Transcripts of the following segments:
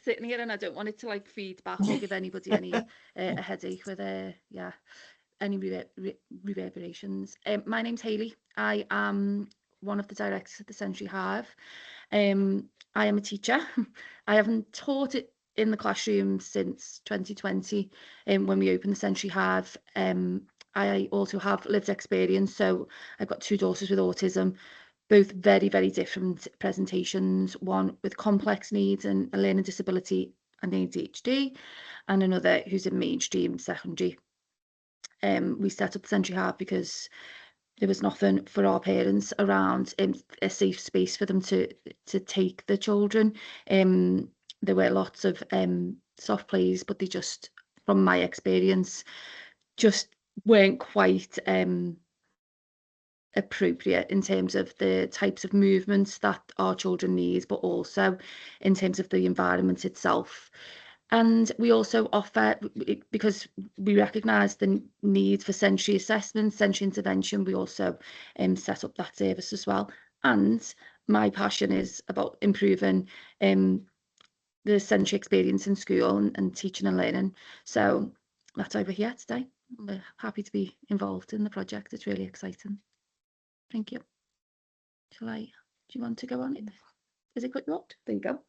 sitting here, and I don't want it to like feed back or give anybody any a headache with any reverberations. My name's Hayley. I am one of the directors at the Sensory Hive. I am a teacher. I haven't taught it in the classroom since 2020 when we opened the Sensory Hive. I also have lived experience, so I've got 2 daughters with autism, both very, very different presentations, one with complex needs and a learning disability and ADHD, and another who's in mainstream secondary. We set up the Sensory Hive because there was nothing for our parents around, a safe space for them to take the children. There were lots of soft plays, but they just, from my experience, just weren't quite appropriate in terms of the types of movements that our children need, but also in terms of the environment itself. And we also offer, because we recognise the need for sensory assessment, sensory intervention, we also set up that service as well. And my passion is about improving the sensory experience in school and teaching and learning. So that's why we're here today. We're happy to be involved in the project. It's really exciting. Thank you. Do you want to go on? Is it cut you out? There you go.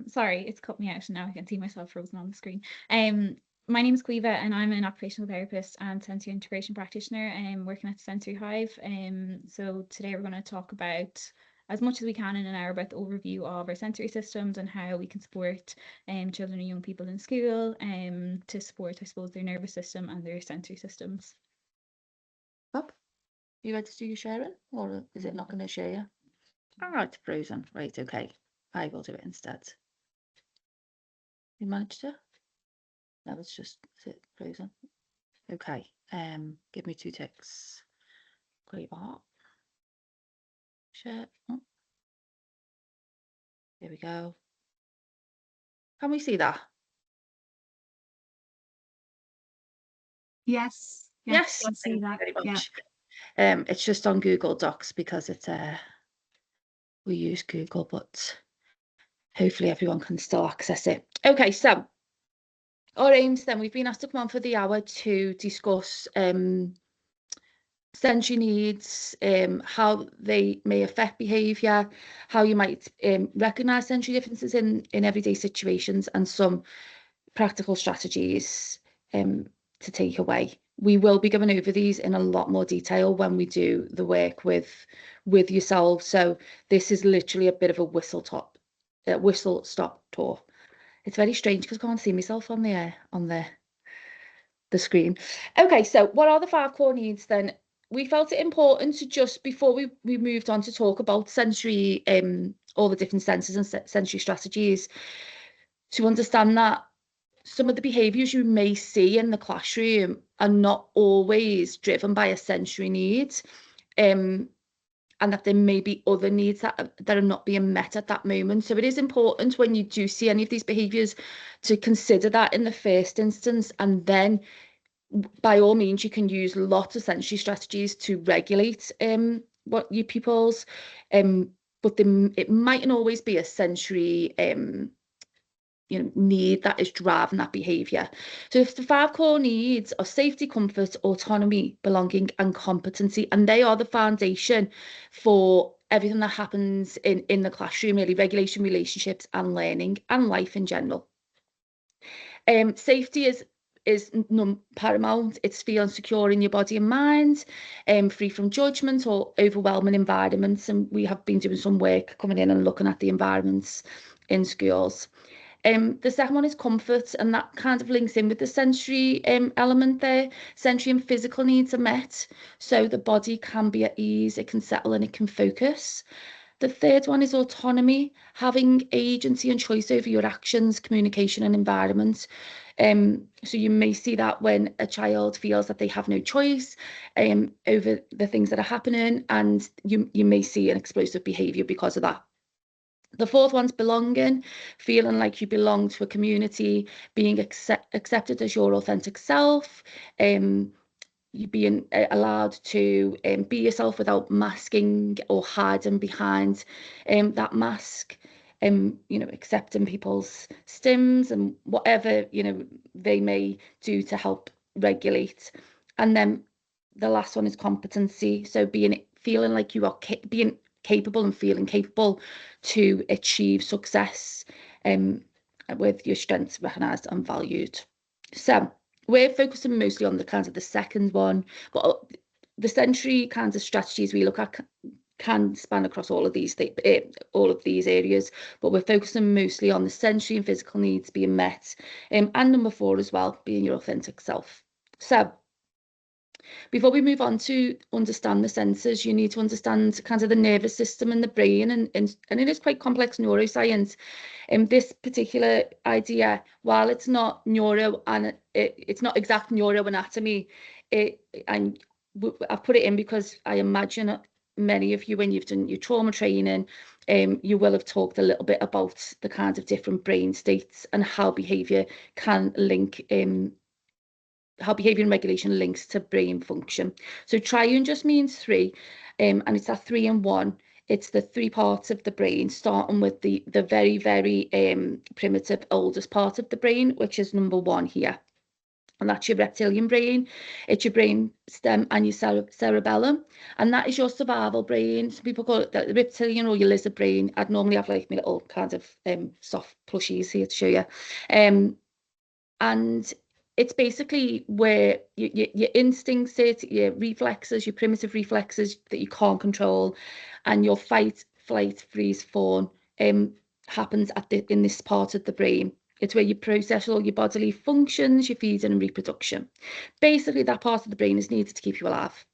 Sorry, it's cut me out and now I can see myself frozen on the screen. My name is Caoimhe and I'm an occupational therapist and sensory integration practitioner working at the Sensory Hive. So today we're going to talk about, as much as we can in an hour, about the overview of our sensory systems and how we can support children and young people in school to support, I suppose, their nervous system and their sensory systems. Bob, you ready to do your sharing, or is it not going to share you? All right, frozen. Right, okay. I will do it instead. You managed to? No, it's just, is it frozen? Okay. Give me 2 ticks. Great art. Share. Oh. Here we go. Can we see that? Yes. Yes. I see that. Very much. Yeah. It's just on Google Docs because it's we use Google, but hopefully everyone can still access it. Okay, so our aims then, we've been asked to come on for the hour to discuss sensory needs, how they may affect behaviour, how you might recognise sensory differences in everyday situations, and some practical strategies to take away. We will be going over these in a lot more detail when we do the work with yourselves. So this is literally a bit of a whistle stop tour. It's very strange because I can't see myself on the screen. Okay, so what are the 5 core needs then? We felt it important to just, before we moved on to talk about sensory, all the different senses and sensory strategies, to understand that some of the behaviours you may see in the classroom are not always driven by a sensory need, and that there may be other needs that are not being met at that moment. So it is important when you do see any of these behaviours to consider that in the first instance, and then by all means you can use lots of sensory strategies to regulate what your pupils, but it mightn't always be a sensory need that is driving that behaviour. So if the 5 core needs are safety, comfort, autonomy, belonging and competency, and they are the foundation for everything that happens in the classroom, really, regulation, relationships and learning and life in general. Safety is paramount. It's feeling secure in your body and mind, free from judgment or overwhelming environments, and we have been doing some work coming in and looking at the environments in schools. The second one is comfort, and that kind of links in with the sensory element there. Sensory and physical needs are met, so the body can be at ease, it can settle and it can focus. The third one is autonomy, having agency and choice over your actions, communication and environment. So you may see that when a child feels that they have no choice over the things that are happening, and you may see an explosive behaviour because of that. The fourth one's belonging, feeling like you belong to a community, being accepted as your authentic self, you being allowed to be yourself without masking or hiding behind that mask. accepting people's stims and whatever, they may do to help regulate. And then the last one is competency. So feeling like you are being capable and feeling capable to achieve success, with your strengths recognised and valued. So we're focusing mostly on the second one, but the sensory kinds of strategies we look at can span across all of these areas, but we're focusing mostly on the sensory and physical needs being met, and number 4 as well, being your authentic self. So before we move on to understand the senses, you need to understand kind of the nervous system and the brain, and it is quite complex neuroscience. This particular idea, while it's not neuro and it's not exact neuroanatomy, and I've put it in because I imagine many of you, when you've done your trauma training, you will have talked a little bit about the kind of different brain states and how behaviour can link, how behaviour and regulation links to brain function. So triune just means 3, and it's that 3 in 1. It's the 3 parts of the brain, starting with the very, very primitive oldest part of the brain, which is number 1 here. And that's your reptilian brain. It's your brain stem and your cerebellum. And that is your survival brain. Some people call it the reptilian or your lizard brain. I'd normally have like my little kind of soft plushies here to show you. And it's basically where your instincts sit, your reflexes, your primitive reflexes that you can't control, and your fight, flight, freeze, fawn happens in this part of the brain. It's where you process all your bodily functions, your feeding and reproduction. Basically, that part of the brain is needed to keep you alive.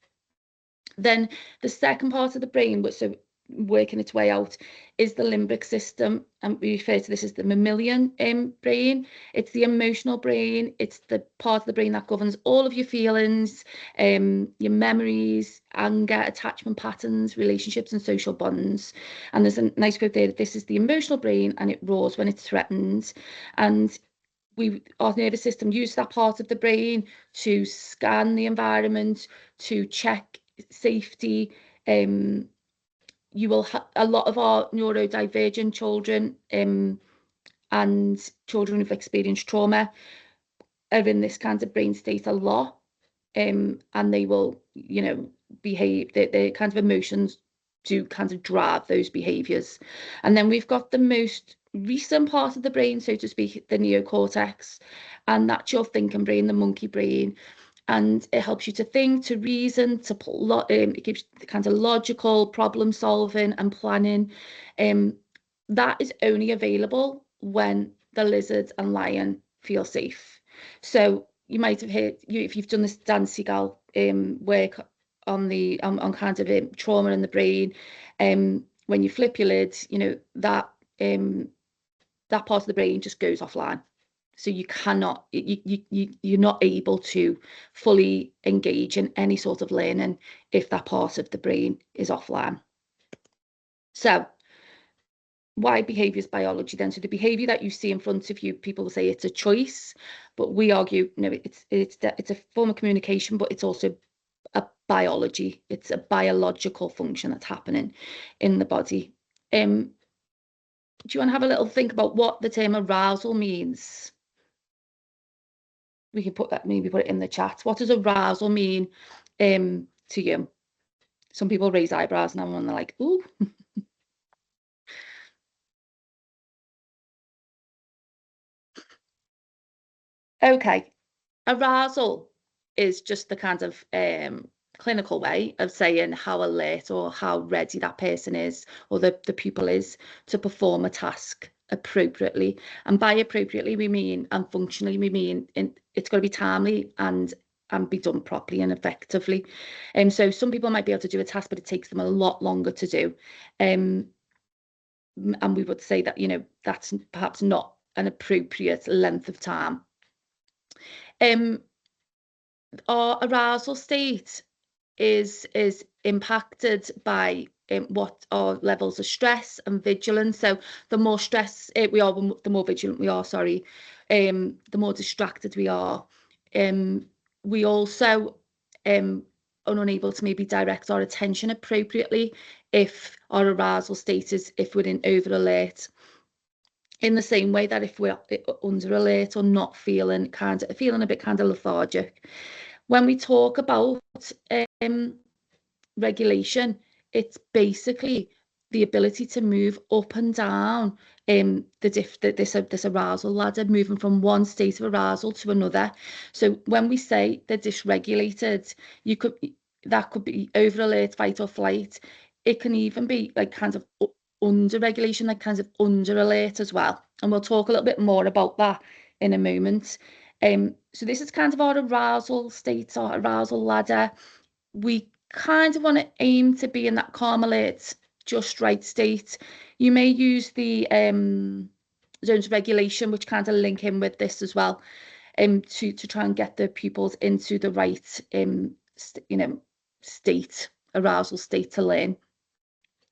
Then the second part of the brain, which so working its way out, is the limbic system, and we refer to this as the mammalian brain. It's the emotional brain. It's the part of the brain that governs all of your feelings, your memories, anger, attachment patterns, relationships and social bonds. And there's a nice quote there that this is the emotional brain and it roars when it's threatened. And our nervous system uses that part of the brain to scan the environment, to check safety. You will have a lot of our neurodivergent children and children who've experienced trauma are in this kind of brain state a lot, and they will, behave. Their kind of emotions do kind of drive those behaviours. And then we've got the most recent part of the brain, so to speak, the neocortex, and that's your thinking brain, the monkey brain. And it helps you to think, to reason, it gives the kind of logical problem solving and planning. That is only available when the lizard and lion feel safe. So you might have heard, if you've done this Dan Siegel work on kind of trauma in the brain, when you flip your lid, that part of the brain just goes offline. So you cannot, you're not able to fully engage in any sort of learning if that part of the brain is offline. So why behaviour is biology then? So the behaviour that you see in front of you, people will say it's a choice, but we argue, no, it's a form of communication, but it's also a biology. It's a biological function that's happening in the body. Do you want to have a little think about what the term arousal means? We can maybe put it in the chat. What does arousal mean to you? Some people raise eyebrows now and they're like, ooh. Okay. Arousal is just the kind of clinical way of saying how alert or how ready that person is, or the pupil is, to perform a task appropriately. And by appropriately we mean, and functionally we mean, it's got to be timely and be done properly and effectively. So some people might be able to do a task, but it takes them a lot longer to do. And we would say that, that's perhaps not an appropriate length of time. Our arousal state is impacted by what our levels of stress and vigilance. So the more stress we are, the more vigilant we are, sorry, the more distracted we are. We also are unable to maybe direct our attention appropriately if our arousal state is, if we're in over alert. in the same way that if we're under alert or not feeling a bit kind of lethargic. When we talk about regulation, it's basically the ability to move up and down this arousal ladder, moving from one state of arousal to another. So when we say they're dysregulated, that could be over alert, fight or flight. It can even be like kind of under regulation, like kind of under alert as well. And we'll talk a little bit more about that in a moment. So this is kind of our arousal state, our arousal ladder. We kind of want to aim to be in that calm, alert, just right state. You may use the zones of regulation, which kind of link in with this as well, to try and get the pupils into the right state, arousal state to learn.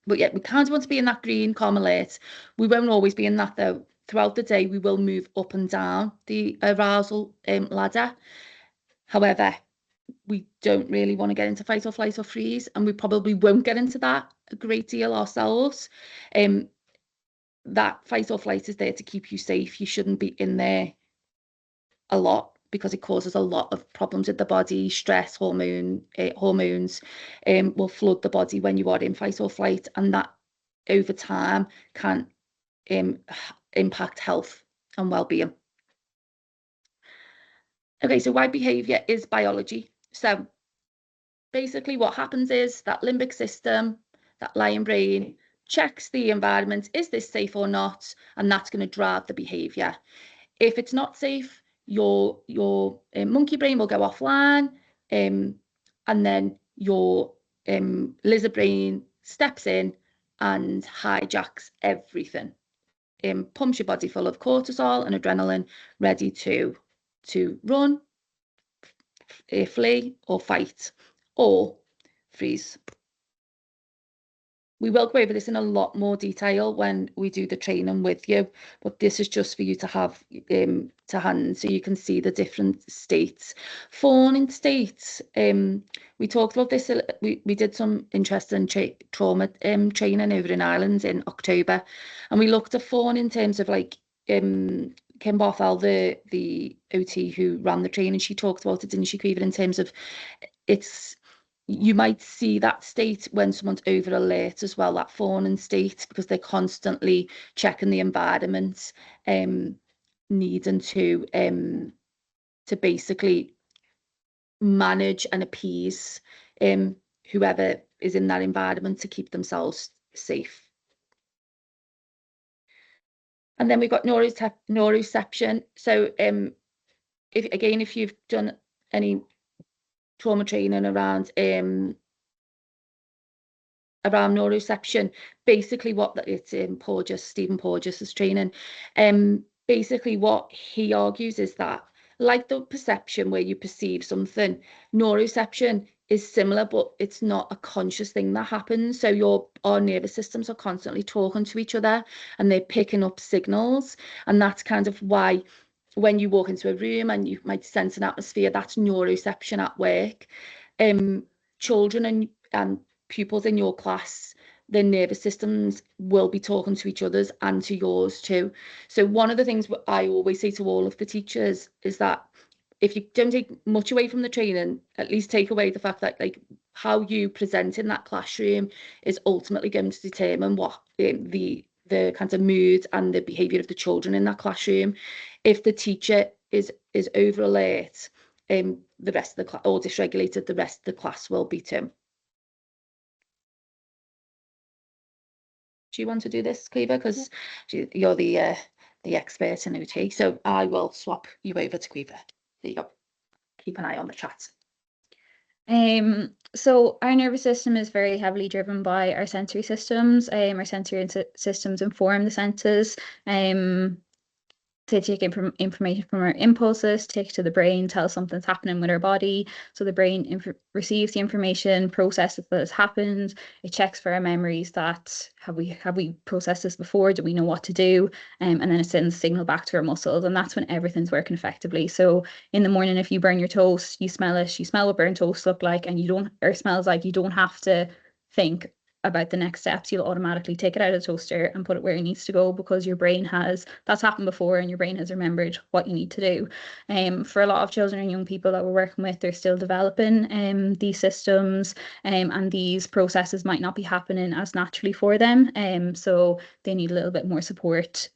But yeah, we kind of want to be in that green, calm, alert. We won't always be in that though. Throughout the day, we will move up and down the arousal ladder. However, we don't really want to get into fight or flight or freeze, and we probably won't get into that a great deal ourselves. That fight or flight is there to keep you safe. You shouldn't be in there a lot because it causes a lot of problems with the body. Stress hormones will flood the body when you are in fight or flight, and that over time can impact health and well-being. Okay, so why behavior is biology. So basically what happens is that limbic system, that lion brain, checks the environment, is this safe or not? And that's going to drive the behavior. If it's not safe, your monkey brain will go offline, and then your lizard brain steps in and hijacks everything. Pumps your body full of cortisol and adrenaline, ready to run, flee or fight or freeze. We will go over this in a lot more detail when we do the training with you, but this is just for you to have to hand so you can see the different states. Fawning states, we talked about this, we did some interesting trauma training over in Ireland in October, and we looked at fawn in terms of like Kim Bothell, the OT who ran the training, she talked about it, didn't she, Caoimhe, in terms of you might see that state when someone's over alert as well, that fawning state, because they're constantly checking the environment, needing to basically manage and appease whoever is in that environment to keep themselves safe. And then we've got neuroception. So if you've done any trauma training around neuroception, basically what it's Stephen Porges' training, basically what he argues is that, like the perception where you perceive something, neuroception is similar, but it's not a conscious thing that happens. So our nervous systems are constantly talking to each other and they're picking up signals, and that's kind of why when you walk into a room and you might sense an atmosphere, that's neuroception at work. Children and pupils in your class, their nervous systems will be talking to each other's and to yours too. So one of the things I always say to all of the teachers is that if you don't take much away from the training, at least take away the fact that like how you present in that classroom is ultimately going to determine what the kind of mood and the behaviour of the children in that classroom. If the teacher is over alert, the rest of the class, or dysregulated, the rest of the class will be too. Do you want to do this, Caoimhe? Because you're the expert in OT, so I will swap you over to Caoimhe. There you go. Keep an eye on the chat. So our nervous system is very heavily driven by our sensory systems. Our sensory systems inform the senses. To take information from our impulses, take to the brain, tell something's happening with our body. So the brain receives the information, processes that has happened. It checks for our memories that have we processed this before? Do we know what to do? And then it sends a signal back to our muscles, and that's when everything's working effectively. So in the morning, if you burn your toast, you smell it. You smell what burnt toast look like, and you don't, or smells like. You don't have to think, about the next steps, you'll automatically take it out of the toaster and put it where it needs to go, because your brain that's happened before and your brain has remembered what you need to do. For a lot of children and young people that we're working with, they're still developing these systems, and these processes might not be happening as naturally for them. So they need a little bit more support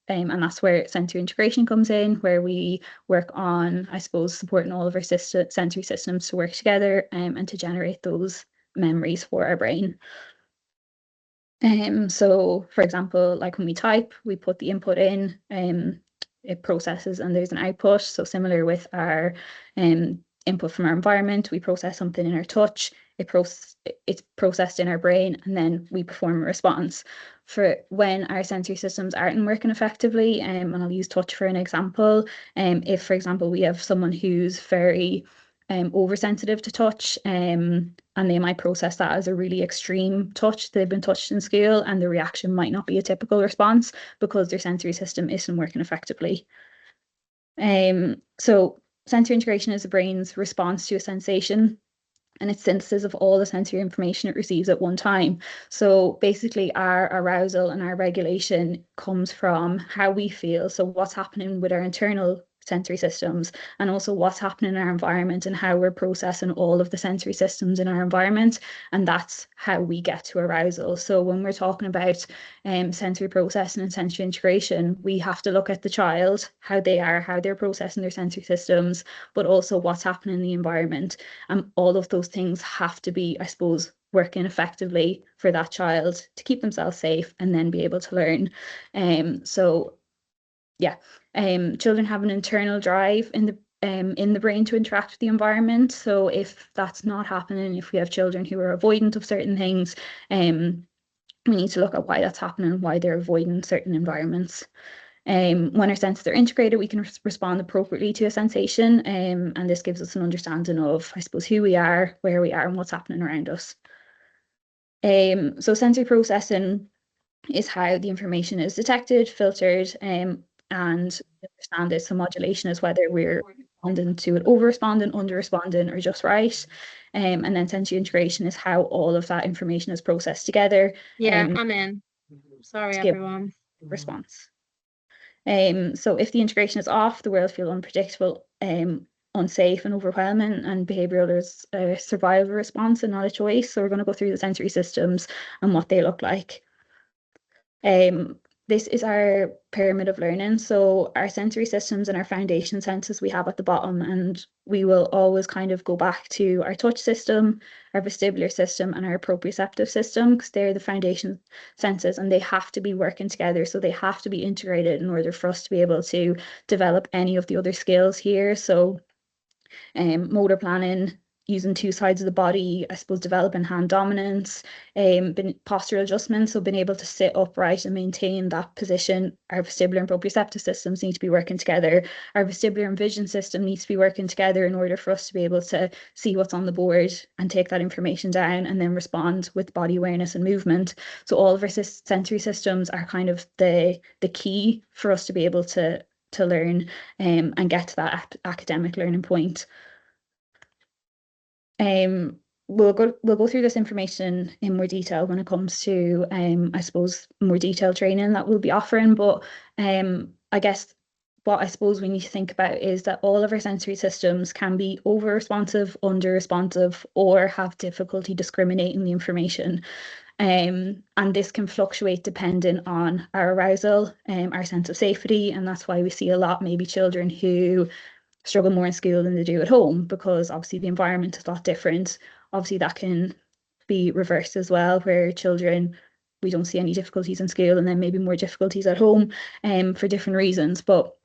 and that's where sensory integration comes in, where we work on, I suppose, supporting all of our sensory systems to work together and to generate those memories for our brain. So for example, like when we type, we put the input in, it processes and there's an output. So similar with our input from our environment, we process something in our touch, it's processed in our brain, and then we perform a response. For when our sensory systems aren't working effectively, and I'll use touch for an example, if for example we have someone who's very oversensitive to touch, and they might process that as a really extreme touch. They've been touched in school and the reaction might not be a typical response because their sensory system isn't working effectively. So sensory integration is the brain's response to a sensation, and it's synthesis of all the sensory information it receives at one time. So basically our arousal and our regulation comes from how we feel. So what's happening with our internal sensory systems, and also what's happening in our environment and how we're processing all of the sensory systems in our environment, and that's how we get to arousal. So when we're talking about sensory processing and sensory integration, we have to look at the child, how they're processing their sensory systems, but also what's happening in the environment, and all of those things have to be, I suppose, working effectively for that child to keep themselves safe and then be able to learn. Children have an internal drive in the brain to interact with the environment. So if that's not happening, if we have children who are avoidant of certain things, we need to look at why that's happening, why they're avoiding certain environments. When our senses are integrated, we can respond appropriately to a sensation, and this gives us an understanding of, I suppose, who we are, where we are, and what's happening around us. So sensory processing is how the information is detected, filtered, and understand it. So modulation is whether we're responding to it, over-responding, under-responding, or just right. And then sensory integration is how all of that information is processed together. Yeah, I'm in. Sorry, to give everyone. response. So if the integration is off, the world feels unpredictable, unsafe and overwhelming, and behavioural is a survival response and not a choice. So we're going to go through the sensory systems and what they look like. This is our pyramid of learning. So our sensory systems and our foundation senses we have at the bottom, and we will always kind of go back to our touch system, our vestibular system, and our proprioceptive system, because they're the foundation senses and they have to be working together. So they have to be integrated in order for us to be able to develop any of the other skills here. So motor planning, using two sides of the body, I suppose developing hand dominance, postural adjustment, so being able to sit upright and maintain that position. Our vestibular and proprioceptive systems need to be working together. Our vestibular and vision system needs to be working together in order for us to be able to see what's on the board and take that information down and then respond with body awareness and movement. So all of our sensory systems are kind of the key for us to be able to learn and get to that academic learning point. We'll go through this information in more detail when it comes to I suppose more detailed training that we'll be offering, but I guess what I suppose we need to think about is that all of our sensory systems can be over responsive, under responsive, or have difficulty discriminating the information. And this can fluctuate depending on our arousal, our sense of safety, and that's why we see a lot maybe children who struggle more in school than they do at home, because obviously the environment is a lot different. Obviously that can be reversed as well, where children, we don't see any difficulties in school and then maybe more difficulties at home for different reasons. But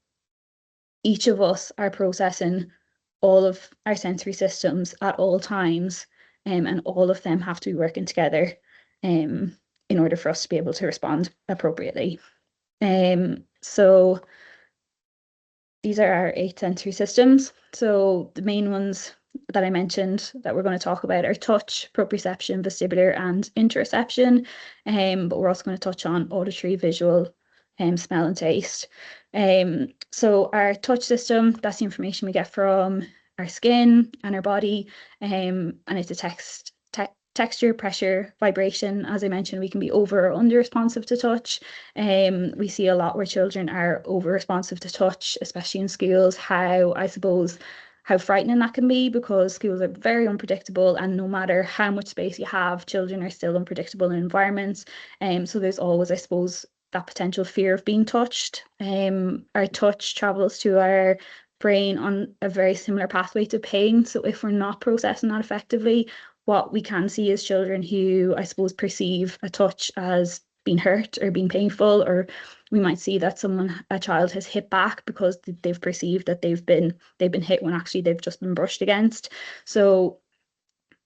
each of us are processing all of our sensory systems at all times, and all of them have to be working together in order for us to be able to respond appropriately. So these are our 8 sensory systems. So the main ones that I mentioned that we're going to talk about are touch, proprioception, vestibular, and interoception. But we're also going to touch on auditory, visual, smell, and taste. So our touch system, that's the information we get from our skin and our body, and it detects texture, pressure, vibration. As I mentioned, we can be over or under responsive to touch. We see a lot where children are over responsive to touch, especially in schools, how frightening that can be, because schools are very unpredictable, and no matter how much space you have, children are still unpredictable in environments. So there's always, I suppose, that potential fear of being touched. Our touch travels to our brain on a very similar pathway to pain. So if we're not processing that effectively, what we can see is children who, I suppose, perceive a touch as being hurt or being painful, or we might see that a child has hit back because they've perceived that they've been hit when actually they've just been brushed against. So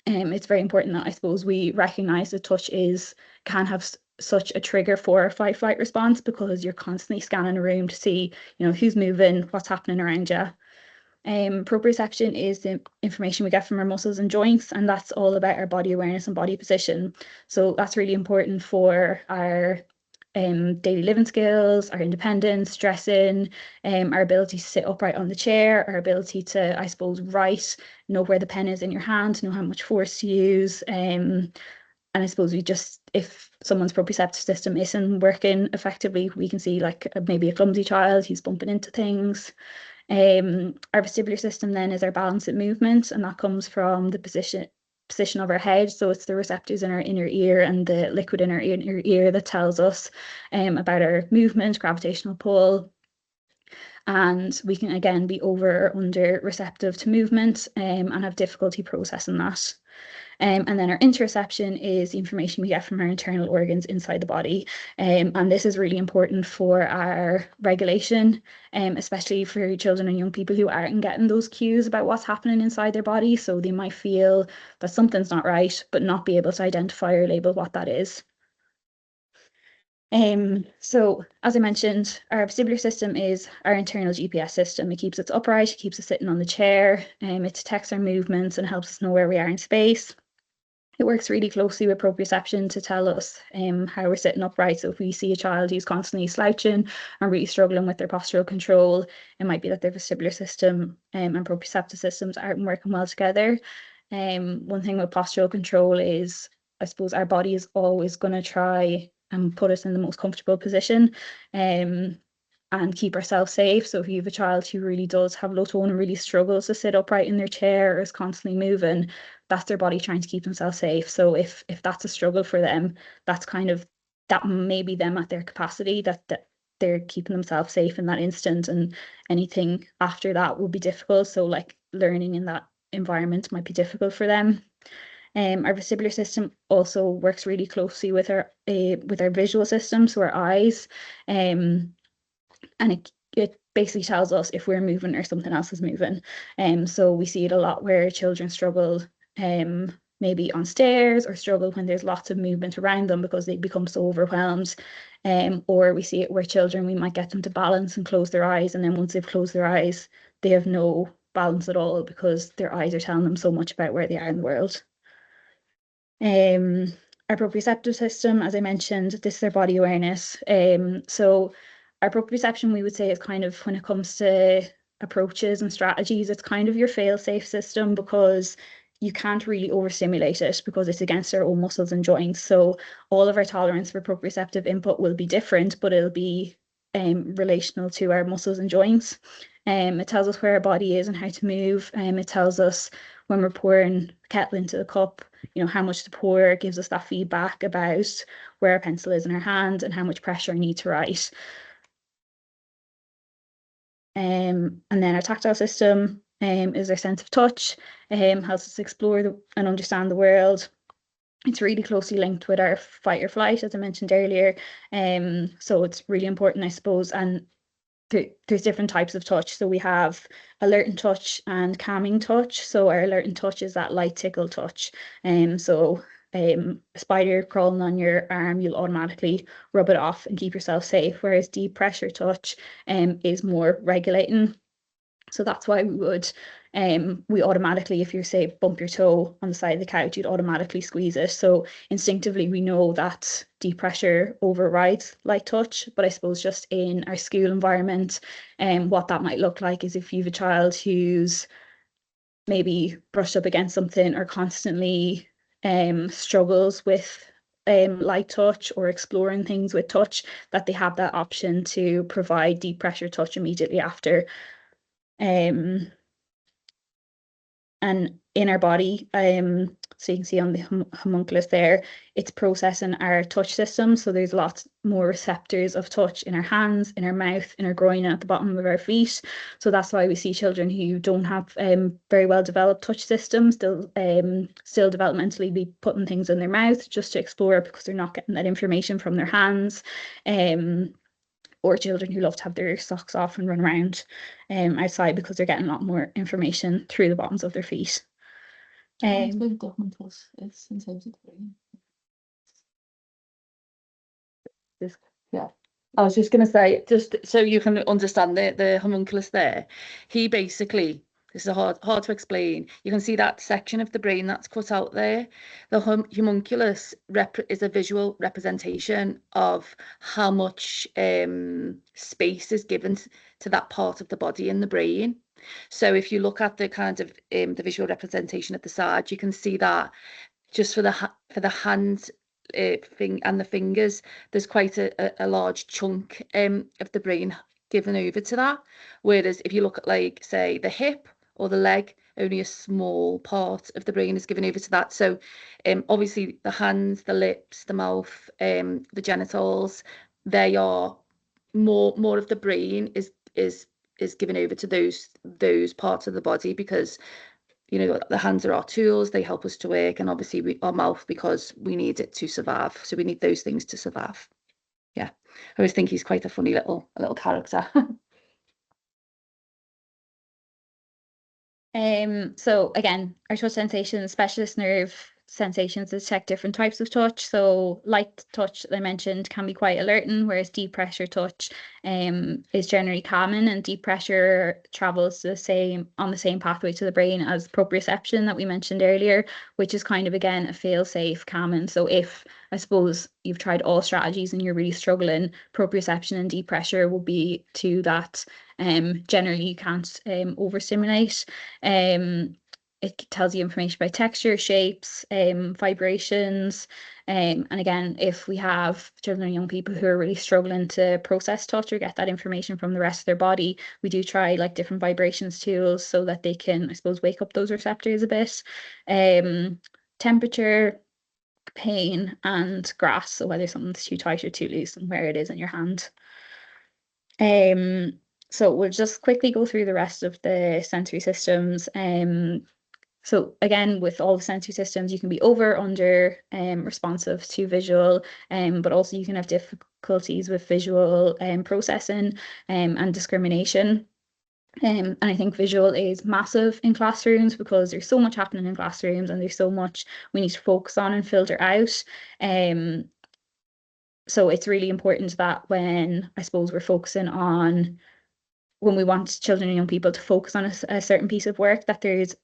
it's very important that, I suppose, we recognize that touch can have such a trigger for a fight flight response, because you're constantly scanning a room to see, who's moving, what's happening around you. Proprioception is the information we get from our muscles and joints, and that's all about our body awareness and body position. So that's really important for our daily living skills, our independence, dressing, our ability to sit upright on the chair, our ability to, I suppose, write, know where the pen is in your hand, know how much force to use. And I suppose if someone's proprioceptive system isn't working effectively, we can see like maybe a clumsy child who's bumping into things. Our vestibular system then is our balance and movement, and that comes from the position of our head. So it's the receptors in our inner ear and the liquid in our inner ear that tells us about our movement, gravitational pull. And we can again be over or under receptive to movement and have difficulty processing that. And then our interoception is the information we get from our internal organs inside the body. And this is really important for our regulation, especially for children and young people who aren't getting those cues about what's happening inside their body. So they might feel that something's not right, but not be able to identify or label what that is. So as I mentioned, our vestibular system is our internal GPS system. It keeps us upright, it keeps us sitting on the chair, it detects our movements and helps us know where we are in space. It works really closely with proprioception to tell us how we're sitting upright. So if we see a child who's constantly slouching and really struggling with their postural control, it might be that their vestibular system and proprioceptive systems aren't working well together. One thing with postural control is, I suppose, our body is always going to try and put us in the most comfortable position and keep ourselves safe. So if you have a child who really does have low tone and really struggles to sit upright in their chair or is constantly moving, that's their body trying to keep themselves safe. So if that's a struggle for them, that may be them at their capacity, that they're keeping themselves safe in that instant, and anything after that will be difficult. So like learning in that environment might be difficult for them. Our vestibular system also works really closely with our visual system, so our eyes, and it basically tells us if we're moving or something else is moving. So we see it a lot where children struggle maybe on stairs, or struggle when there's lots of movement around them because they become so overwhelmed. Or we see it where children, we might get them to balance and close their eyes, and then once they've closed their eyes, they have no balance at all because their eyes are telling them so much about where they are in the world. Our proprioceptive system, as I mentioned, this is our body awareness. So our proprioception, we would say, is kind of, when it comes to approaches and strategies, it's kind of your fail-safe system, because you can't really overstimulate it because it's against our own muscles and joints. So all of our tolerance for proprioceptive input will be different, but it'll be relational to our muscles and joints. It tells us where our body is and how to move. It tells us when we're pouring a kettle into the cup, how much to pour. It gives us that feedback about where our pencil is in our hand and how much pressure I need to write. And then our tactile system is our sense of touch, helps us explore and understand the world. It's really closely linked with our fight or flight, as I mentioned earlier. So it's really important, I suppose, and there's different types of touch. So we have alert and touch and calming touch. So our alert and touch is that light tickle touch. So a spider crawling on your arm, you'll automatically rub it off and keep yourself safe. Whereas deep pressure touch is more regulating. So that's why we automatically, if you say bump your toe on the side of the couch, you'd automatically squeeze it. So instinctively we know that deep pressure overrides light touch. But I suppose just in our school environment, what that might look like is if you have a child who's maybe brushed up against something or constantly struggles with light touch or exploring things with touch, that they have that option to provide deep pressure touch immediately after. And in our body, so you can see on the homunculus there, it's processing our touch system. So there's lots more receptors of touch in our hands, in our mouth, in our groin, and at the bottom of our feet. So that's why we see children who don't have very well developed touch systems still developmentally be putting things in their mouth just to explore, because they're not getting that information from their hands. Or children who love to have their socks off and run around outside because they're getting a lot more information through the bottoms of their feet. It's in terms of the brain. Yeah. I was just going to say, just so you can understand the homunculus there, he basically, this is hard to explain. You can see that section of the brain that's cut out there. The homunculus is a visual representation of how much space is given to that part of the body in the brain. So if you look at the kind of the visual representation at the side, you can see that just for the hand thing and the fingers, there's quite a large chunk of the brain given over to that. Whereas if you look at, like, say, the hip or the leg, only a small part of the brain is given over to that. So obviously the hands, the lips, the mouth, the genitals, they are more of the brain is given over to those parts of the body, because the hands are our tools, they help us to work, and obviously our mouth, because we need it to survive. So we need those things to survive. Yeah, I always think he's quite a funny little character. So again, our touch sensations, specialist nerve sensations detect different types of touch. So light touch, that I mentioned, can be quite alerting, whereas deep pressure touch is generally calming, and deep pressure travels on the same pathway to the brain as proprioception that we mentioned earlier, which is kind of, again, a fail-safe calming. So if, I suppose, you've tried all strategies and you're really struggling, proprioception and deep pressure will be two that generally you can't overstimulate. It tells you information about texture, shapes, vibrations. And again, if we have children and young people who are really struggling to process touch or get that information from the rest of their body, we do try like different vibrations tools so that they can, I suppose, wake up those receptors a bit. Temperature, pain, and grass. So whether something's too tight or too loose, and where it is in your hand. So we'll just quickly go through the rest of the sensory systems. So again, with all the sensory systems, you can be over, under, responsive to visual, but also you can have difficulties with visual processing and discrimination. And I think visual is massive in classrooms because there's so much happening in classrooms and there's so much we need to focus on and filter out. So it's really important that when, I suppose, we're focusing on, when we want children and young people to focus on a certain piece of work, that there's,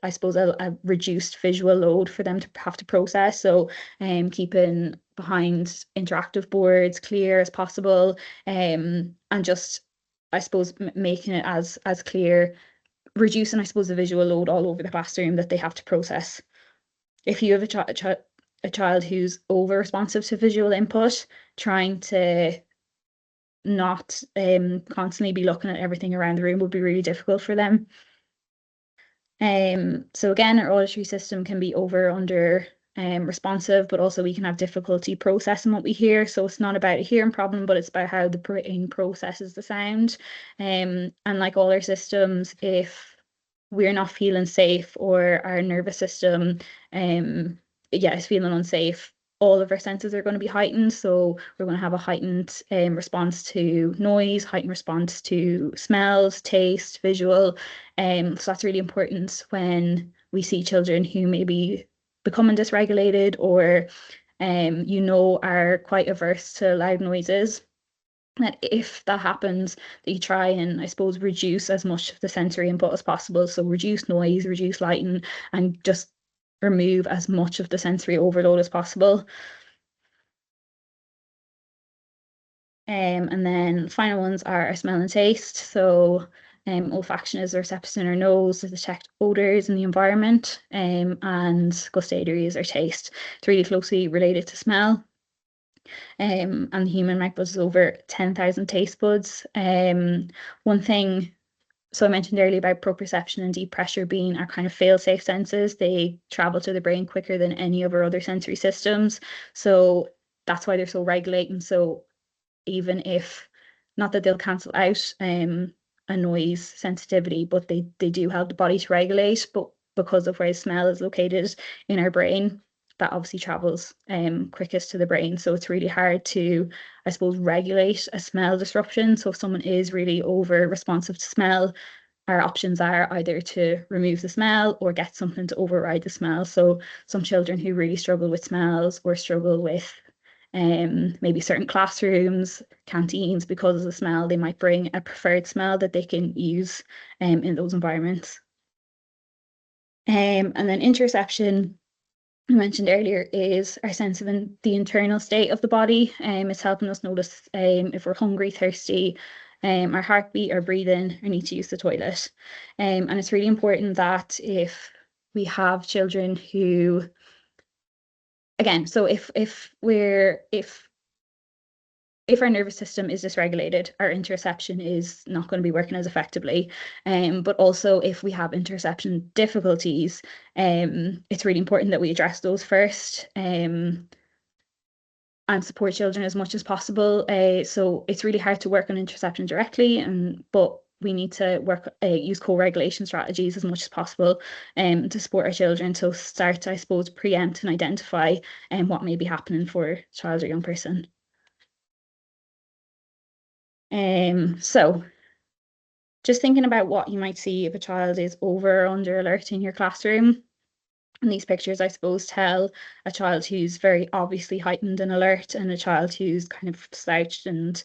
I suppose, a reduced visual load for them to have to process. So keeping behind interactive boards clear as possible, and just, I suppose, making it as clear, reducing, I suppose, the visual load all over the classroom that they have to process. If you have a child who's over responsive to visual input, trying to not constantly be looking at everything around the room would be really difficult for them. So again, our auditory system can be over, under, responsive, but also we can have difficulty processing what we hear. So it's not about a hearing problem, but it's about how the brain processes the sound. And like all our systems, if we're not feeling safe or our nervous system is feeling unsafe, all of our senses are going to be heightened. So we're going to have a heightened response to noise, heightened response to smells, taste, visual. So that's really important when we see children who may be becoming dysregulated or are quite averse to loud noises. That if that happens, that you try and, I suppose, reduce as much of the sensory input as possible. So reduce noise, reduce lighting, and just remove as much of the sensory overload as possible. And then final ones are smell and taste. So olfaction is the receptors in our nose to detect odours in the environment, and gustatory is our taste. It's really closely related to smell. And the human mouth has over 10,000 taste buds. One thing, so I mentioned earlier about proprioception and deep pressure being our kind of fail-safe senses. They travel to the brain quicker than any of our other sensory systems. So that's why they're so regulating. So even if, not that they'll cancel out a noise sensitivity, but they do help the body to regulate. But because of where smell is located in our brain, that obviously travels quickest to the brain. So it's really hard to, I suppose, regulate a smell disruption. So if someone is really over responsive to smell, our options are either to remove the smell or get something to override the smell. So some children who really struggle with smells or struggle with maybe certain classrooms, canteens, because of the smell, they might bring a preferred smell that they can use in those environments. And then interoception, I mentioned earlier, is our sense of the internal state of the body. It's helping us notice if we're hungry, thirsty, our heartbeat, our breathing, or need to use the toilet. And it's really important that if we have children who, again, so if our nervous system is dysregulated, our interoception is not going to be working as effectively. But also if we have interoception difficulties, it's really important that we address those first and support children as much as possible. So it's really hard to work on interoception directly, but we need to use co-regulation strategies as much as possible to support our children to start, I suppose, preempt and identify what may be happening for a child or young person. So just thinking about what you might see if a child is over or under alert in your classroom. And these pictures, I suppose, tell a child who's very obviously heightened and alert and a child who's kind of slouched and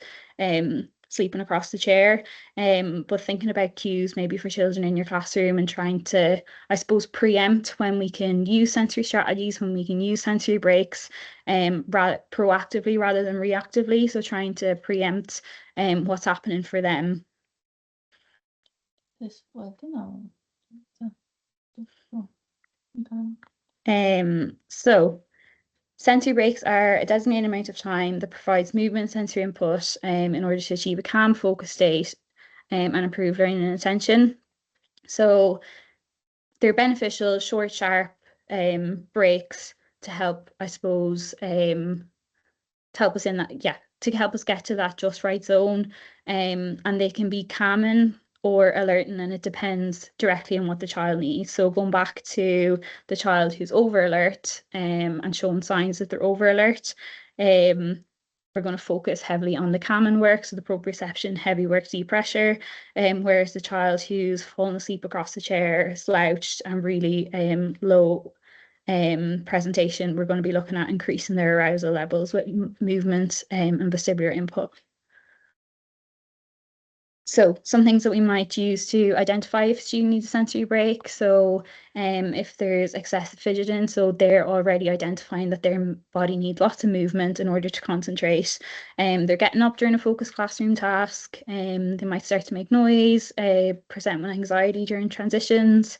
sleeping across the chair. But thinking about cues maybe for children in your classroom and trying to, I suppose, preempt when we can use sensory strategies, when we can use sensory breaks proactively rather than reactively. So trying to preempt what's happening for them. This working on. So sensory breaks are a designated amount of time that provides movement sensory input in order to achieve a calm focus state and improve learning and attention. So they're beneficial, short, sharp breaks to help, I suppose, to help us in that, to help us get to that just right zone. And they can be calming or alerting, and it depends directly on what the child needs. So going back to the child who's over alert and showing signs that they're over alert, we're going to focus heavily on the calming work, so the proprioception, heavy work, deep pressure, whereas the child who's fallen asleep across the chair, slouched and really low presentation, we're going to be looking at increasing their arousal levels with movement and vestibular input. So some things that we might use to identify if a student needs a sensory break. So if there's excessive fidgeting, so they're already identifying that their body needs lots of movement in order to concentrate. They're getting up during a focused classroom task. They might start to make noise, present with anxiety during transitions.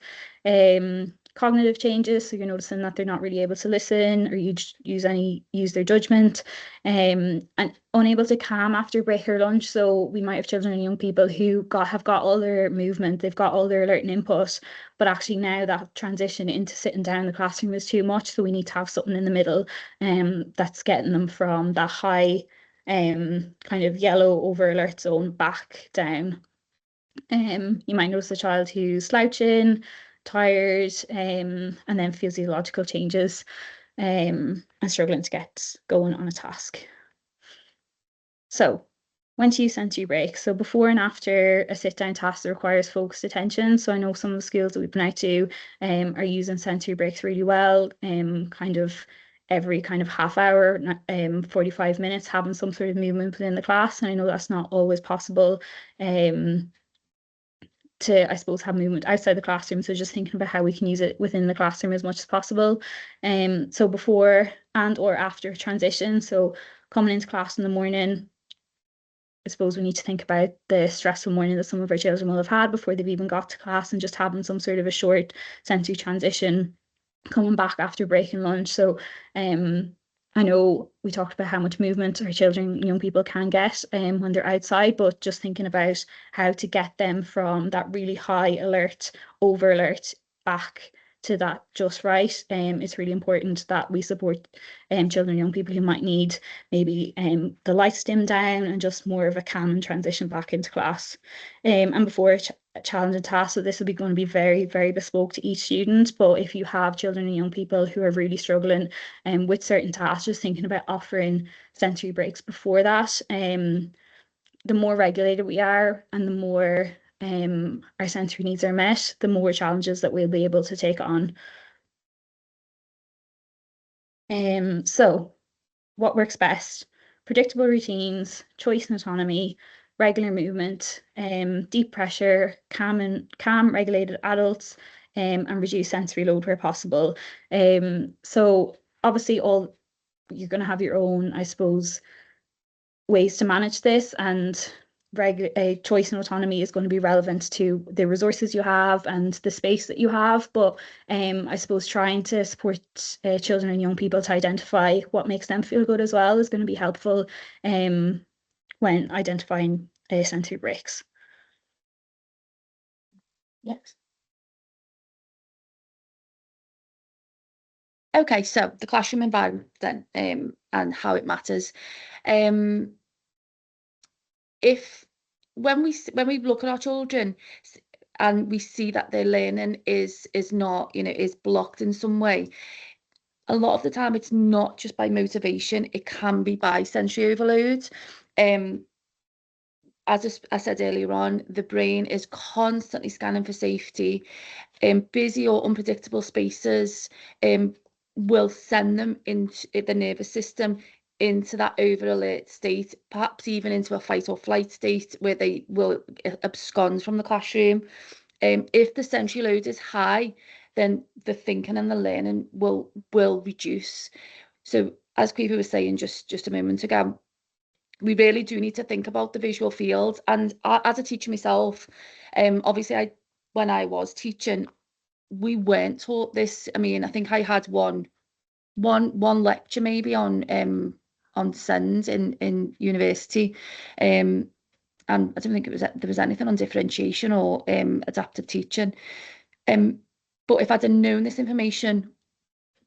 Cognitive changes, so you're noticing that they're not really able to listen or use their judgment, and unable to calm after break or lunch. So we might have children and young people who have got all their movement, they've got all their alert and input, but actually now that transition into sitting down in the classroom is too much. So we need to have something in the middle that's getting them from that high kind of yellow over alert zone back down. You might notice a child who's slouching, tired, and then physiological changes and struggling to get going on a task. So when to use sensory breaks. So before and after a sit-down task that requires focused attention. So I know some of the schools that we've been out to are using sensory breaks really well, kind of every kind of half hour, 45 minutes, having some sort of movement within the class. And I know that's not always possible to, I suppose, have movement outside the classroom. So just thinking about how we can use it within the classroom as much as possible. So before and or after transition. So coming into class in the morning, I suppose we need to think about the stressful morning that some of our children will have had before they've even got to class, and just having some sort of a short sensory transition coming back after break and lunch. So I know we talked about how much movement our children, young people can get when they're outside, but just thinking about how to get them from that really high alert, over alert, back to that just right. It's really important that we support children and young people who might need maybe the lights dimmed down and just more of a calm transition back into class. And before challenging tasks, so this will be going to be very, very bespoke to each student. But if you have children and young people who are really struggling with certain tasks, just thinking about offering sensory breaks before that. The more regulated we are and the more our sensory needs are met, the more challenges that we'll be able to take on. So what works best? Predictable routines, choice and autonomy, regular movement, deep pressure, calm regulated adults, and reduce sensory load where possible. So obviously you're going to have your own, I suppose, ways to manage this, and choice and autonomy is going to be relevant to the resources you have and the space that you have. But I suppose trying to support children and young people to identify what makes them feel good as well is going to be helpful when identifying sensory breaks. Yes. Okay, so the classroom environment then, and how it matters. If when we look at our children and we see that their learning is not, is blocked in some way, a lot of the time it's not just by motivation, it can be by sensory overload. As I said earlier on, the brain is constantly scanning for safety. Busy or unpredictable spaces will send them into the nervous system into that over alert state, perhaps even into a fight or flight state where they will abscond from the classroom. If the sensory load is high, then the thinking and the learning will reduce. So as Caoimhe was saying just a moment ago, we really do need to think about the visual field. And as a teacher myself, obviously when I was teaching, we weren't taught this. I mean, I think I had one lecture maybe on SEND in university, and I don't think there was anything on differentiation or adaptive teaching. But if I'd have known this information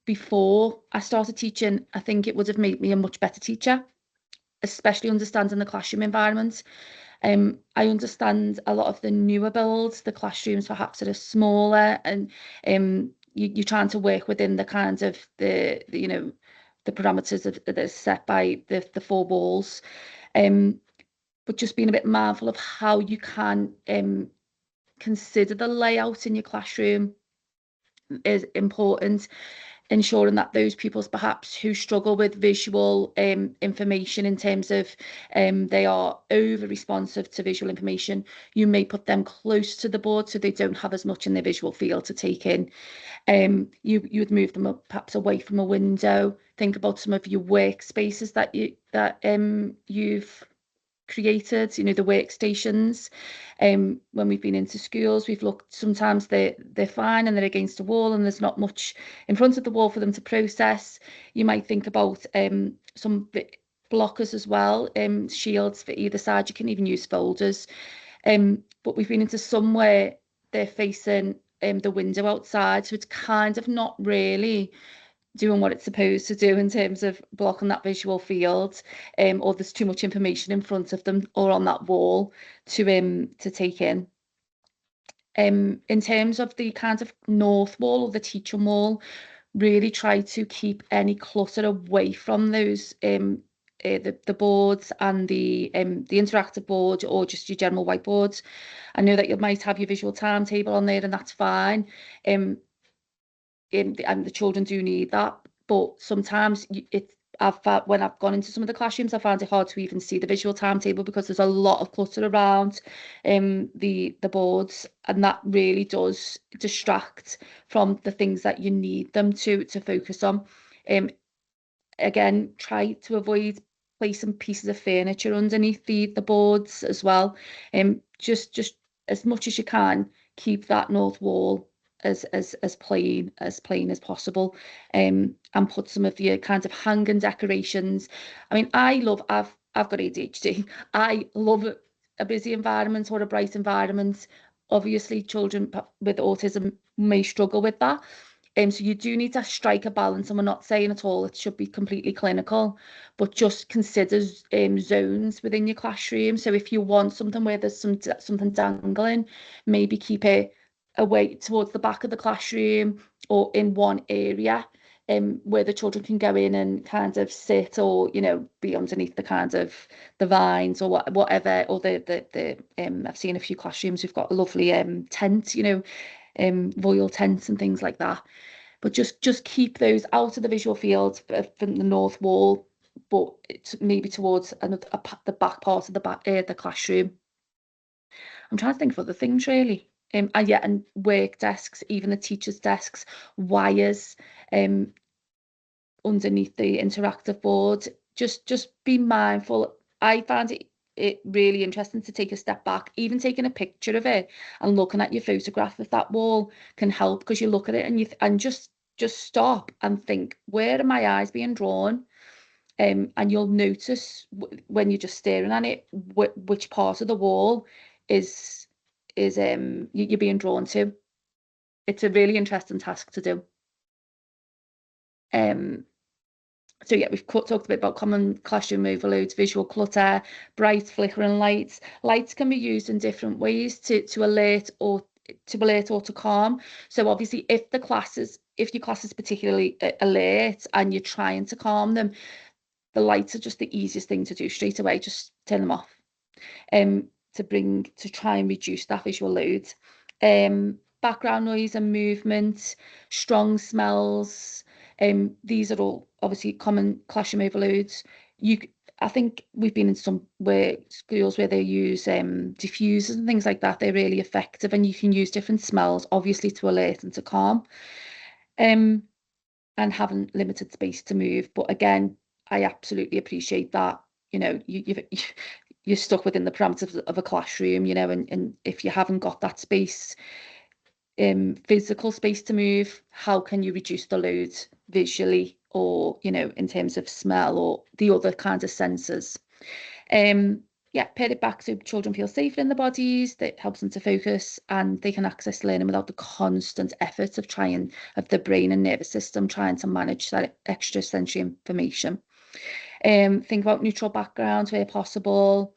before I started teaching, I think it would have made me a much better teacher, especially understanding the classroom environment. I understand a lot of the newer builds, the classrooms perhaps that are smaller, and you're trying to work within the kind of the parameters that are set by the four walls. But just being a bit mindful of how you can consider the layout in your classroom is important. Ensuring that those pupils perhaps who struggle with visual information in terms of they are over responsive to visual information, you may put them close to the board so they don't have as much in their visual field to take in. You would move them up perhaps away from a window. Think about some of your workspaces that you've created, the workstations. When we've been into schools, we've looked, sometimes they're fine and they're against a wall and there's not much in front of the wall for them to process. You might think about some blockers as well, shields for either side. You can even use folders. But we've been into some where they're facing the window outside, so it's kind of not really doing what it's supposed to do in terms of blocking that visual field, or there's too much information in front of them or on that wall to take in. In terms of the kind of north wall or the teaching wall, really try to keep any clutter away from those the boards and the interactive board or just your general whiteboards. I know that you might have your visual timetable on there and that's fine. And the children do need that, but sometimes when I've gone into some of the classrooms, I found it hard to even see the visual timetable because there's a lot of clutter around the boards, and that really does distract from the things that you need them to focus on. Again, try to avoid placing pieces of furniture underneath the boards as well. Just as much as you can, keep that north wall as plain as possible, and put some of your kind of hanging decorations. I mean, I've got ADHD. I love a busy environment or a bright environment. Obviously, children with autism may struggle with that. So you do need to strike a balance, and we're not saying at all it should be completely clinical, but just consider zones within your classroom. So if you want something where there's something dangling, maybe keep it away towards the back of the classroom or in one area, where the children can go in and kind of sit, or be underneath the kind of the vines or whatever, or the I've seen a few classrooms who've got a lovely tent, royal tents and things like that. But just keep those out of the visual field from the north wall, but maybe towards the back part of the classroom. I'm trying to think of other things really. And work desks, even the teachers' desks, wires underneath the interactive board. Just be mindful. I found it really interesting to take a step back, even taking a picture of it and looking at your photograph of that wall can help, because you look at it and just stop and think, where are my eyes being drawn? And you'll notice when you're just staring at it which part of the wall is you're being drawn to. It's a really interesting task to do. So yeah, we've talked a bit about common classroom overloads, visual clutter, bright flickering lights. Lights can be used in different ways to alert or to calm. So obviously, if your class is particularly alert and you're trying to calm them, the lights are just the easiest thing to do straight away. Just turn them off. To try and reduce that visual load. Background noise and movement, strong smells. These are all obviously common classroom overloads. I think we've been in some schools where they use diffusers and things like that. They're really effective, and you can use different smells, obviously, to alert and to calm. And having limited space to move. But again, I absolutely appreciate that. You're stuck within the parameters of a classroom, and if you haven't got that space, physical space to move, how can you reduce the load visually, or in terms of smell or the other kinds of senses? Pair it back so children feel safer in their bodies. That helps them to focus, and they can access learning without the constant effort of the brain and nervous system trying to manage that extra sensory information. Think about neutral backgrounds where possible.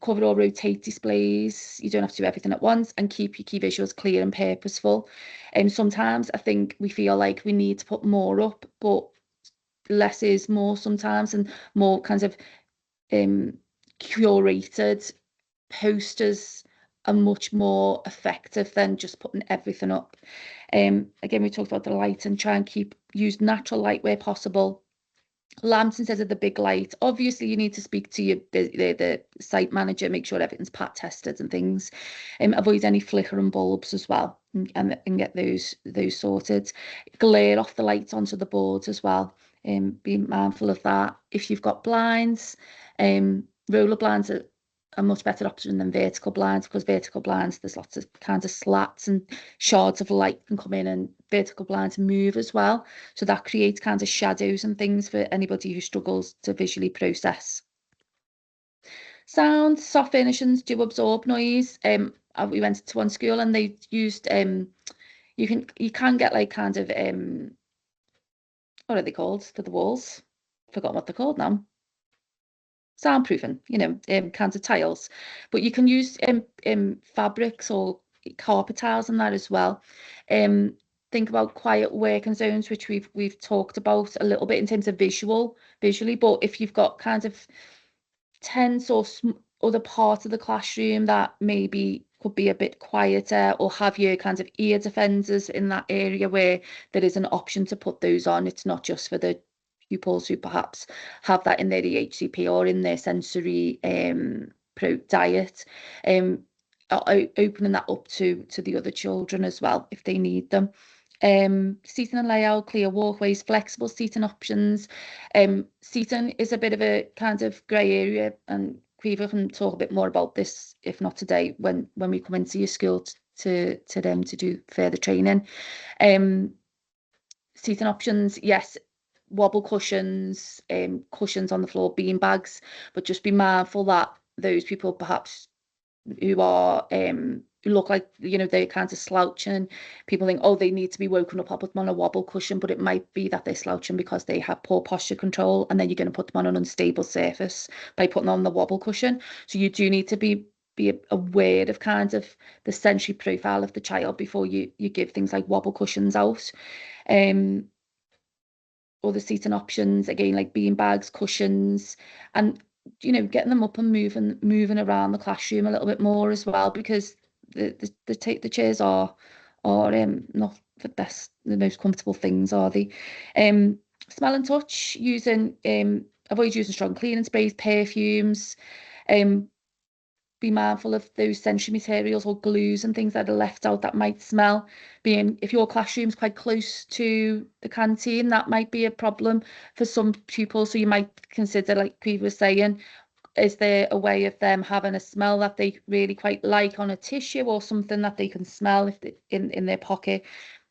Cover or rotate displays. You don't have to do everything at once, and keep your key visuals clear and purposeful. Sometimes I think we feel like we need to put more up, but less is more sometimes, and more kinds of curated posters are much more effective than just putting everything up. Again, we talked about the light, and try and use natural light where possible. Lamps instead of the big light. Obviously, you need to speak to the site manager, make sure everything's pat tested and things. Avoid any flickering bulbs as well, and get those sorted. Glare off the lights onto the boards as well. Be mindful of that. If you've got blinds, roller blinds are a much better option than vertical blinds, because vertical blinds, there's lots of kinds of slats and shards of light can come in, and vertical blinds move as well. So that creates kind of shadows and things for anybody who struggles to visually process. Sound, soft furnishings do absorb noise. We went to one school and they used you can get like kind of what are they called to the walls? Forgotten what they're called now. Soundproofing, kinds of tiles, but you can use fabrics or carpet tiles and that as well. Think about quiet working zones, which we've talked about a little bit in terms of visually, but if you've got kind of tents or other parts of the classroom that maybe could be a bit quieter, or have your kind of ear defenders in that area where there is an option to put those on. It's not just for the pupils who perhaps have that in their EHCP or in their sensory diet, opening that up to the other children as well if they need them. Seating and layout, clear walkways, flexible seating options. Seating is a bit of a kind of grey area, and Caoimhe can talk a bit more about this, if not today, when we come into your school to them to do further training. Seating options, yes, wobble cushions, cushions on the floor, bean bags, but just be mindful that those people perhaps who are who look like, you know, they're kind of slouching, people think, oh, they need to be woken up, I'll put them on a wobble cushion, but it might be that they're slouching because they have poor posture control, and then you're going to put them on an unstable surface by putting on the wobble cushion. So you do need to be aware of kind of the sensory profile of the child before you give things like wobble cushions out. Other seating options, again, like bean bags, cushions, and, you know, getting them up and moving around the classroom a little bit more as well, because the chairs are not the most comfortable things, are they? Smell and touch, avoid using strong cleaning sprays, perfumes. Be mindful of those sensory materials or glues and things that are left out that might smell. If your classroom's quite close to the canteen, that might be a problem for some pupils. So you might consider, like Caoimhe was saying, is there a way of them having a smell that they really quite like on a tissue, or something that they can smell if they, in their pocket,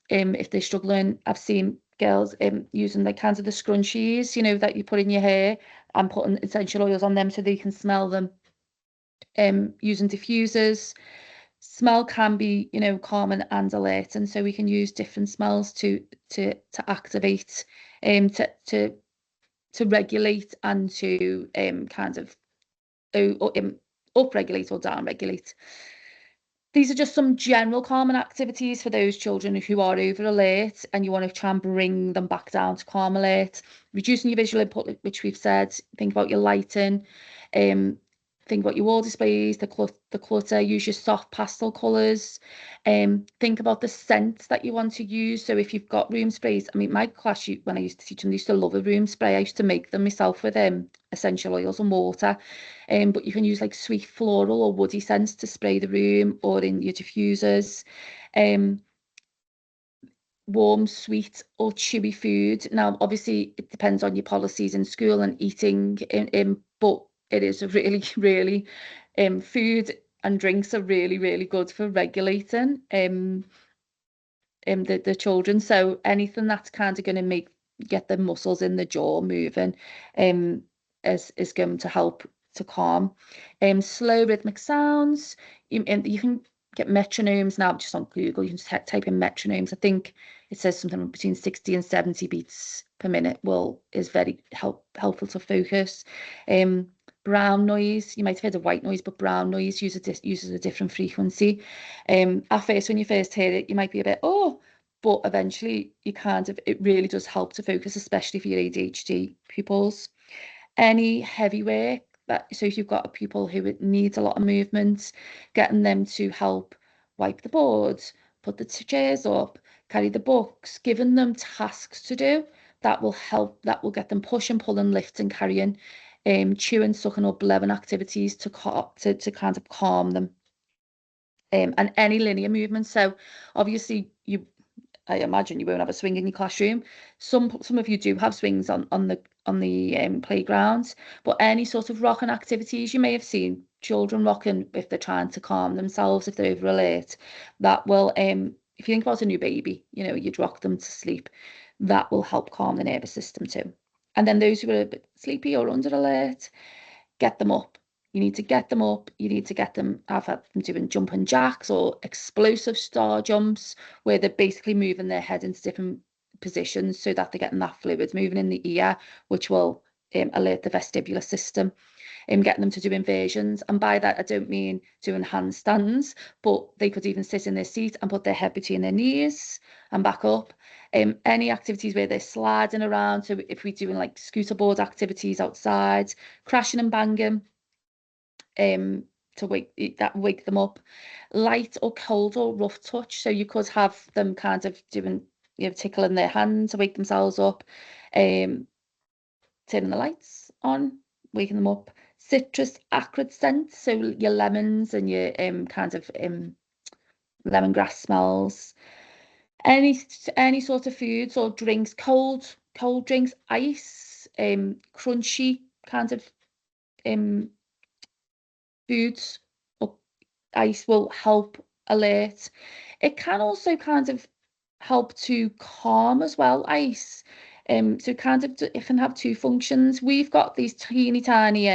if they're struggling. I've seen girls using like kinds of the scrunchies, you know, that you put in your hair, and putting essential oils on them so they can smell them. Using diffusers. Smell can be, you know, calming and alerting, so we can use different smells to activate, to regulate, and to kind of upregulate or downregulate. These are just some general calming activities for those children who are over alert, and you want to try and bring them back down to calm alert. Reducing your visual input, which we've said. Think about your lighting. Think about your wall displays, the clutter. Use your soft pastel colours. Think about the scents that you want to use. So if you've got room sprays, I mean, my class, when I used to teach them, they used to love a room spray. I used to make them myself with essential oils and water. But you can use like sweet floral or woody scents to spray the room or in your diffusers. Warm, sweet or chewy food. Now, obviously, it depends on your policies in school and eating, but it is a really, really, food and drinks are really, really good for regulating the children. So anything that's kind of going to get the muscles in the jaw moving is going to help to calm. Slow rhythmic sounds. You can get metronomes now just on Google. You can just type in metronomes. I think it says something between 60 and 70 beats per minute is very helpful to focus. Brown noise, you might have heard of white noise, but brown noise uses a different frequency. At first, when you first hear it, you might be a bit, oh, but eventually it really does help to focus, especially for your ADHD pupils. Any heavy work, so if you've got a pupil who needs a lot of movement, getting them to help wipe the boards, put the chairs up, carry the books, giving them tasks to do, that will get them pushing, pulling, lifting, carrying, chewing, sucking, or blowing activities to kind of calm them. And any linear movement. So obviously I imagine you won't have a swing in your classroom. Some of you do have swings on the playgrounds, but any sort of rocking activities, you may have seen children rocking if they're trying to calm themselves, if they're over alert. That will, if you think about a new baby, you know, you'd rock them to sleep. That will help calm the nervous system too. And then those who are a bit sleepy or under alert, get them up. You need to get them up. You need to get them, I've had them doing jumping jacks or explosive star jumps, where they're basically moving their head into different positions so that they're getting that fluid moving in the ear, which will alert the vestibular system. Getting them to do inversions. And by that, I don't mean doing handstands, but they could even sit in their seat and put their head between their knees and back up. Any activities where they're sliding around. So if we're doing like scooter board activities outside, crashing and banging, to wake them up. Light or cold or rough touch. So you could have them kind of doing, you know, tickling their hand to wake themselves up. Turning the lights on, waking them up. Citrus acrid scents, so your lemons and your kind of lemongrass smells. Any sort of foods or drinks, cold drinks, ice, crunchy kind of foods or ice will help alert. It can also kind of help to calm as well, ice. So kind of it can have two functions. We've got these teeny tiny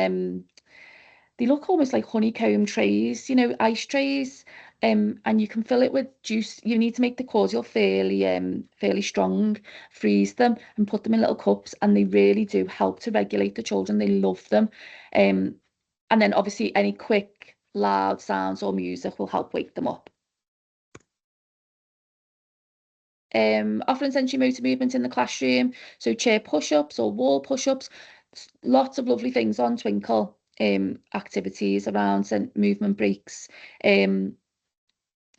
they look almost like honeycomb trays, you know, ice trays. And you can fill it with juice. You need to make the cordial fairly strong, freeze them and put them in little cups, and they really do help to regulate the children. They love them. And then obviously any quick, loud sounds or music will help wake them up. Offering sensory motor movement in the classroom, so chair push-ups or wall push-ups, lots of lovely things on Twinkle. Activities around movement breaks.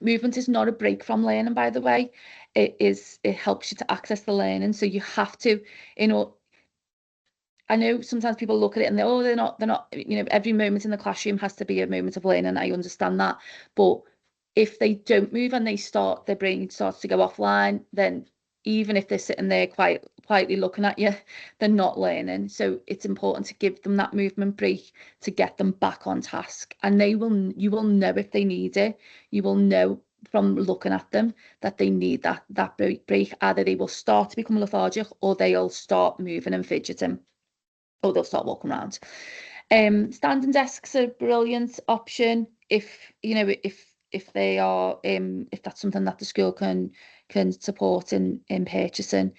Movement is not a break from learning, by the way. It helps you to access the learning, so you have to, you know, I know sometimes people look at it and they're not, you know, every moment in the classroom has to be a moment of learning. I understand that, but if they don't move and their brain starts to go offline, then even if they're sitting there quietly looking at you, they're not learning. So it's important to give them that movement break to get them back on task. And you will know if they need it. You will know from looking at them that they need that break. Either they will start to become lethargic or they'll start moving and fidgeting, or they'll start walking around. Standing desks are a brilliant option if, you know, if they are if that's something that the school can support in purchasing.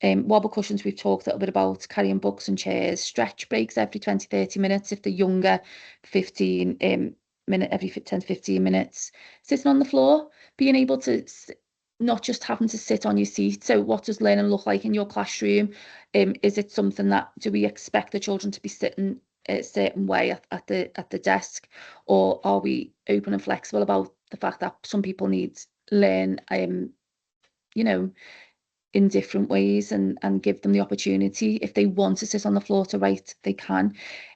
Wobble cushions we've talked a little bit about, carrying books and chairs, stretch breaks every 20-30 minutes if they're younger, 15 every 10 to 15 minutes. Sitting on the floor, being able to not just having to sit on your seat. So what does learning look like in your classroom? Is it something that, do we expect the children to be sitting a certain way at the desk, or are we open and flexible about the fact that some people need learn you know, in different ways, and give them the opportunity. If they want to sit on the floor to write, they can.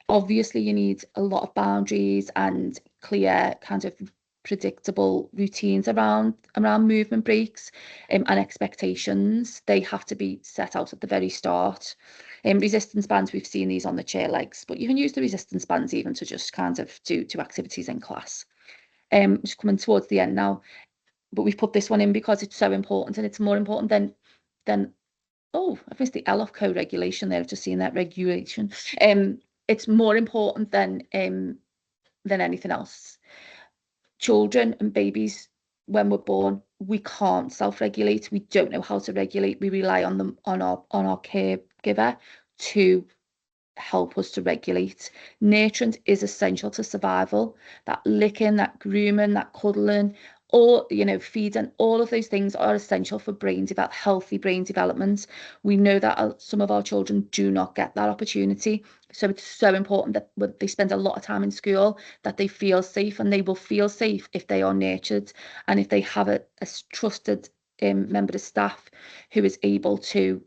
Obviously you need a lot of boundaries and clear kind of predictable routines around movement breaks, and expectations. They have to be set out at the very start. Resistance bands, we've seen these on the chair legs, but you can use the resistance bands even to just kind of do activities in class. Just coming towards the end now, but we've put this one in because it's so important, and it's more important than oh, I've missed the L of co-regulation there. I've just seen that, regulation. It's more important than anything else. Children and babies, when we're born, we can't self-regulate. We don't know how to regulate. We rely on them, on our caregiver to help us to regulate. Nurturance is essential to survival. That licking, that grooming, that cuddling, or, you know, feeding, all of those things are essential for healthy brain development. We know that some of our children do not get that opportunity. So it's so important that when they spend a lot of time in school, that they feel safe, and they will feel safe if they are nurtured, and if they have a trusted member of staff who is able to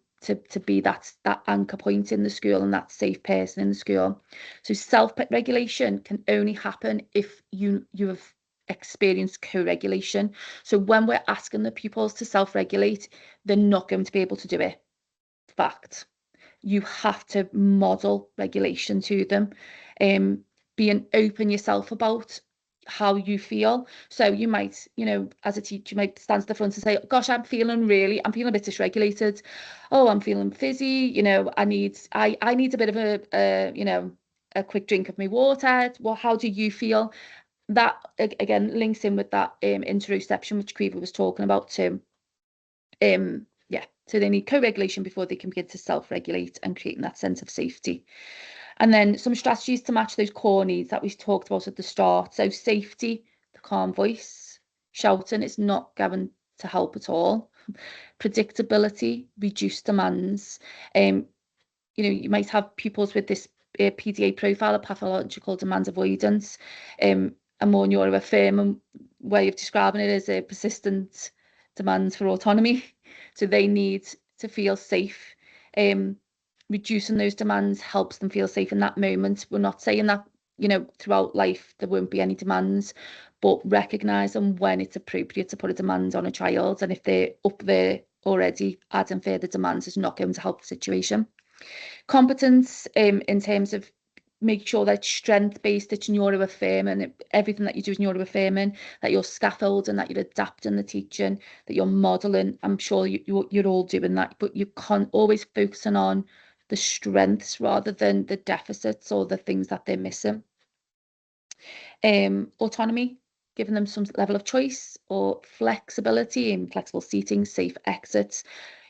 be that anchor point in the school and that safe person in the school. So self-regulation can only happen if you have experienced co-regulation. So when we're asking the pupils to self-regulate, they're not going to be able to do it. Fact. You have to model regulation to them. Being open yourself about how you feel. So you might, you know, as a teacher, you might stand to the front and say, gosh, I'm feeling a bit dysregulated. Oh, I'm feeling fizzy, you know, I need a bit of a you know, a quick drink of my water. Well, how do you feel? That again links in with that interoception, which Caoimhe was talking about too. Yeah, so they need co-regulation before they can begin to self-regulate and creating that sense of safety. And then some strategies to match those core needs that we talked about at the start. So safety, the calm voice, shouting is not going to help at all. Predictability, reduced demands. You know, you might have pupils with this PDA profile, a pathological demand avoidance. A more neuroaffirming way of describing it is a persistent demand for autonomy. So they need to feel safe. Reducing those demands helps them feel safe in that moment. We're not saying that you know, throughout life there won't be any demands, but recognising when it's appropriate to put a demand on a child, and if they're up there already, adding further demands is not going to help the situation. Competence in terms of make sure that it's strength-based, it's neuro-affirming, everything that you do is neuro-affirming, that you're scaffolding, that you're adapting the teaching, that you're modelling. I'm sure you're all doing that, but you can't always focusing on the strengths rather than the deficits or the things that they're missing. Autonomy, giving them some level of choice or flexibility in flexible seating, safe exits,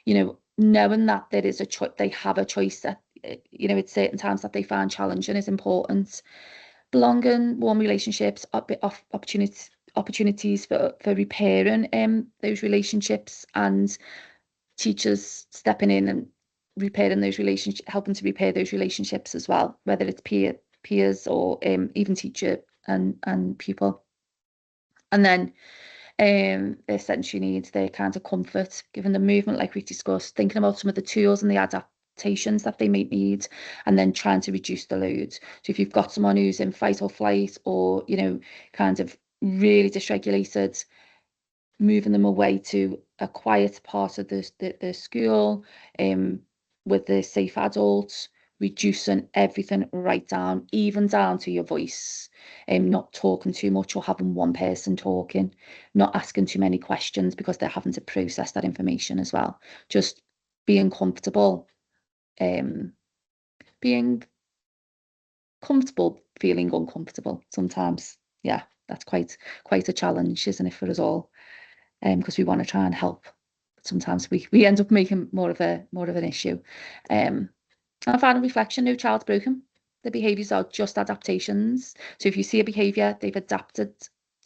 you know, knowing that there is a choice, they have a choice that, you know, at certain times that they find challenging is important. Belonging, warm relationships, opportunities for repairing those relationships, and teachers stepping in and repairing those relationships, helping to repair those relationships as well, whether it's peers or even teacher and pupil. And then their sensory needs, their kind of comfort, given the movement like we've discussed, thinking about some of the tools and the adaptations that they might need, and then trying to reduce the load. So if you've got someone who's in fight or flight, or, you know, kind of really dysregulated, moving them away to a quiet part of the school with the safe adults, reducing everything right down, even down to your voice, not talking too much or having one person talking, not asking too many questions because they're having to process that information as well. Just being comfortable, being comfortable, feeling uncomfortable sometimes. Yeah, that's quite a challenge, isn't it, for us all? Because we want to try and help, but sometimes we end up making more of an issue. And final reflection: no child's broken. The behaviours are just adaptations. So if you see a behaviour, they've adapted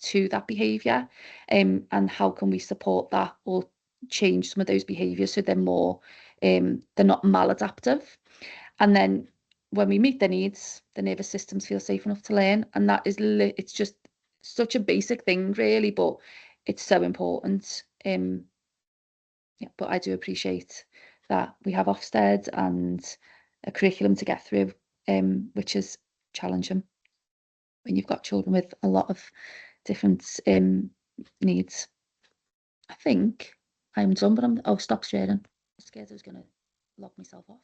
to that behaviour, and how can we support that or change some of those behaviours so they're more they're not maladaptive. And then when we meet their needs, the nervous systems feel safe enough to learn, and that is it's just such a basic thing really, but it's so important. Yeah, but I do appreciate that we have Ofsted and a curriculum to get through, which is challenging when you've got children with a lot of different needs. I think I'm done, but oh, stop sharing. I'm scared I was going to log myself off.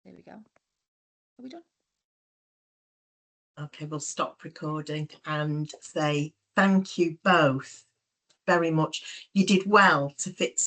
There we go. Are we done? Okay, we'll stop recording and say thank you both very much. You did well to fit